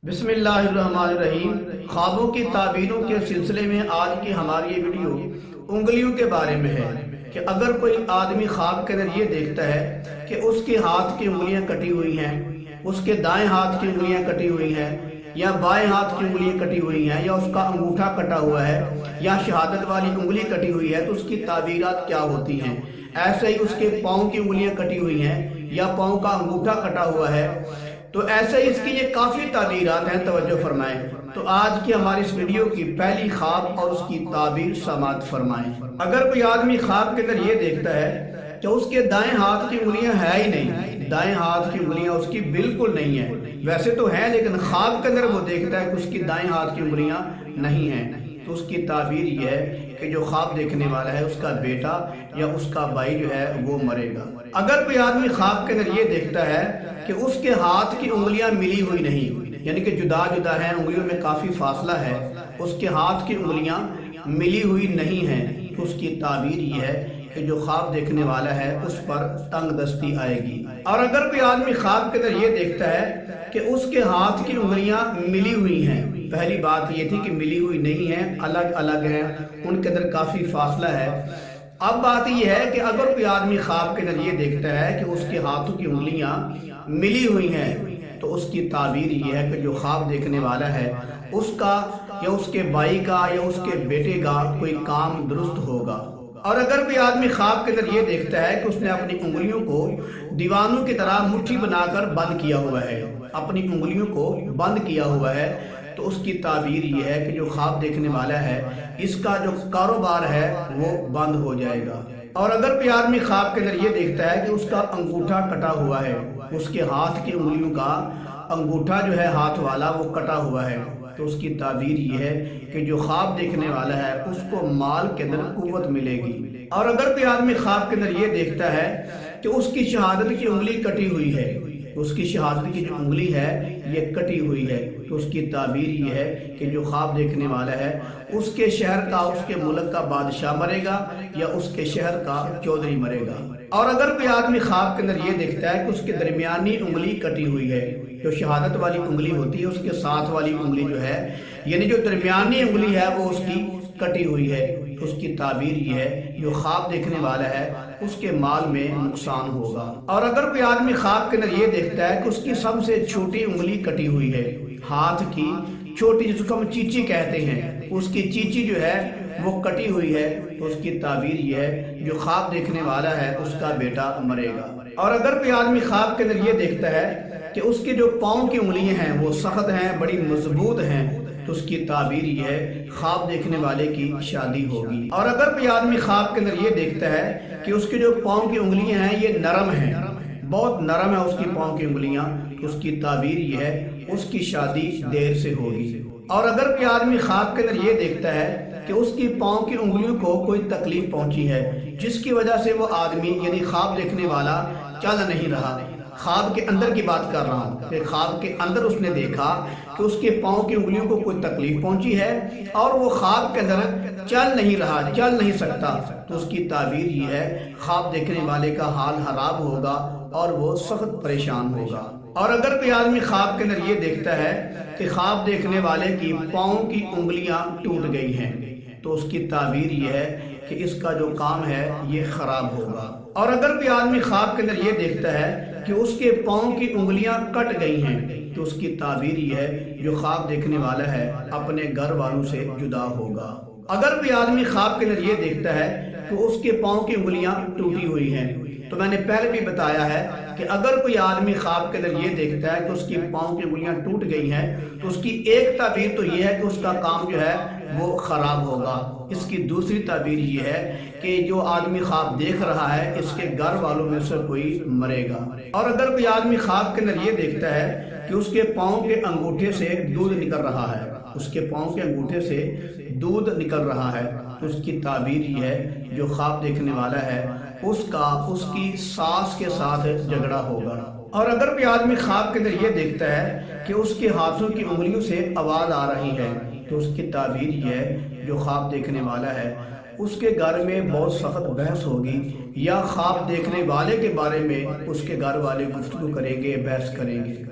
बिस्मिल्लाहिर्रहमानिर्रहीम। ख्वाबों की ताबीरों के सिलसिले में आज की हमारी ये वीडियो उंगलियों के बारे में है कि अगर कोई आदमी ख्वाब के अंदर ये देखता है कि उसके हाथ की उंगलियां कटी हुई हैं, उसके दाएं हाथ की उंगलियां कटी हुई हैं, या बाएं हाथ की उंगलियां कटी हुई हैं, या उसका अंगूठा कटा हुआ है, या शहादत वाली उंगली कटी हुई है, तो उसकी ताबीरात क्या होती हैं। ऐसे ही उसके पाँव की उंगलियां कटी हुई हैं या पाँव का अंगूठा कटा हुआ है, तो ऐसे ही इसकी ये काफ़ी ताबीरात हैं। तवज्जो फरमाएं। तो आज की हमारी इस वीडियो की पहली ख्वाब और उसकी ताबीर समाअत फरमाएं। अगर कोई आदमी ख्वाब के अंदर ये देखता है कि उसके दाएं हाथ की उंगलियां है ही नहीं, दाएं हाथ की उंगलियां उसकी बिल्कुल नहीं है, वैसे तो है लेकिन ख्वाब के अंदर वो देखता है कि उसकी दाएं हाथ की उंगलियां नहीं हैं, तो उसकी ताबीर ये है कि जो ख्वाब देखने वाला है उसका बेटा या उसका भाई जो है वो मरेगा। अगर कोई आदमी ख्वाब के अंदर ये देखता है कि उसके हाथ की उंगलियां मिली हुई नहीं, यानी कि जुदा जुदा हैं, उंगलियों में काफ़ी फासला है, उसके हाथ की उंगलियां मिली हुई नहीं हैं, तो उसकी ताबीर ये है कि जो ख्वाब देखने वाला है उस पर तंग दस्ती आएगी। और अगर कोई आदमी ख्वाब के अंदर ये देखता है कि उसके हाथ की उंगलियां मिली हुई हैं, पहली बात ये थी कि मिली हुई नहीं है, अलग अलग हैं, उनके अंदर काफ़ी फासला है। अब बात यह है कि अगर कोई आदमी ख्वाब के अंदर ये देखता है कि उसके हाथों की उंगलियां मिली हुई हैं, तो उसकी ताबीर ये है कि जो ख्वाब देखने वाला है उसका या उसके भाई का या उसके बेटे का कोई काम दुरुस्त होगा। और अगर कोई आदमी ख्वाब के अंदर ये देखता है कि उसने अपनी उंगलियों को दीवानों की तरह मुट्ठी बनाकर बंद किया हुआ है, अपनी उंगलियों को बंद किया हुआ है, तो उसकी ताबीर ये है कि जो ख्वाब देखने वाला है इसका जो कारोबार है वो बंद हो जाएगा। और अगर कोई आदमी ख्वाब के अंदर ये देखता है कि उसका अंगूठा कटा हुआ है, उसके हाथ की उंगलियों का अंगूठा जो है हाथ वाला वो कटा हुआ है, तो उसकी ताबीर ये है कि जो ख्वाब देखने वाला है उसको माल के अंदर कुव्वत मिलेगी। और अगर कोई आदमी ख्वाब के अंदर ये देखता है कि उसकी शहादत की उंगली कटी हुई है, उसकी शहादत की जो उंगली है ये कटी हुई है, तो उसकी ताबीर ये है कि जो ख्वाब देखने वाला है उसके शहर का, उसके मुल्क का बादशाह मरेगा या उसके शहर का चौधरी मरेगा। और अगर कोई आदमी ख्वाब के अंदर ये देखता है कि उसकी दरमियानी उंगली कटी हुई है, जो शहादत वाली उंगली होती है उसके साथ वाली उंगली जो है, यानी जो दरमियानी उंगली है वो उसकी कटी हुई है, तो उसकी ताबीर ये है जो ख्वाब देखने वाला है उसके माल में नुकसान होगा। और अगर कोई आदमी ख्वाब के अंदर ये देखता है कि उसकी सबसे छोटी उंगली कटी हुई है, हाथ की छोटी, जिसको हम चीची कहते हैं, उसकी चीची जो है वो कटी हुई है, तो उसकी ताबीर ये है जो ख्वाब देखने वाला है उसका बेटा मरेगा। और अगर कोई आदमी ख्वाब के अंदर ये देखता है कि उसकी जो पाँव की उंगलियां हैं वो सख्त हैं, बड़ी मजबूत हैं, तो उसकी ताबीर ये है ख्वाब देखने वाले की शादी होगी। और अगर कोई आदमी ख्वाब के अंदर ये देखता है कि उसके जो पाँव की उंगलियां हैं ये नरम हैं, बहुत नरम है उसकी पाँव की उंगलियां, तो उसकी ताबीर ये है उसकी शादी देर से होगी। और अगर कोई आदमी ख्वाब के अंदर ये देखता है कि उसकी पाँव की उंगलियों को कोई तकलीफ पहुंची है जिसकी वजह से वो आदमी यानी ख्वाब देखने वाला चल नहीं रहा, ख्वाब के अंदर की बात कर रहा हूँ कि ख्वाब के अंदर उसने देखा कि उसके पाँव की उंगलियों को कोई तकलीफ पहुंची है और वो ख्वाब के अंदर चल नहीं रहा, चल नहीं सकता, तो उसकी ताबीर ये है ख्वाब देखने वाले का हाल खराब होगा और वो सख्त परेशान होगा। और अगर कोई आदमी ख्वाब के अंदर ये देखता है कि ख्वाब देखने वाले की पाँव की उंगलियां टूट गई हैं, तो उसकी ताबीर ये है कि इसका जो काम है ये खराब होगा। और अगर कोई आदमी ख्वाब के अंदर ये देखता है कि उसके पाँव की उंगलियां कट गई हैं, तो उसकी ताबीर ये है जो ख्वाब देखने वाला है अपने घर वालों से जुदा होगा। अगर कोई आदमी ख्वाब के अंदर ये देखता है कि उसके पाँव की उंगलियां टूटी हुई हैं, तो मैंने पहले भी बताया है कि अगर कोई आदमी ख्वाब के अंदर ये देखता है कि उसकी पाँव की उंगलियां टूट गई हैं, तो उसकी एक ताबीर तो ये है कि उसका काम जो है वो खराब होगा। इसकी दूसरी ताबीर ये है कि जो आदमी ख्वाब देख रहा है इसके घर वालों में से कोई मरेगा। और अगर कोई आदमी ख्वाब के अंदर ये देखता है कि उसके पाँव के अंगूठे से दूध निकल रहा है, उसके पाँव के अंगूठे से दूध निकल रहा है, तो उसकी ताबीर ये है जो ख्वाब देखने वाला है उसका उसकी सास के साथ झगड़ा होगा। और अगर कोई आदमी ख्वाब के अंदर ये देखता है कि उसके हाथों की उंगलियों से आवाज आ रही है, तो उसकी ताबीर ये है जो ख्वाब देखने वाला है उसके घर में बहुत सख्त बहस होगी, या ख्वाब देखने वाले के बारे में उसके घर वाले गुफ्तगू करेंगे, बहस करेंगे।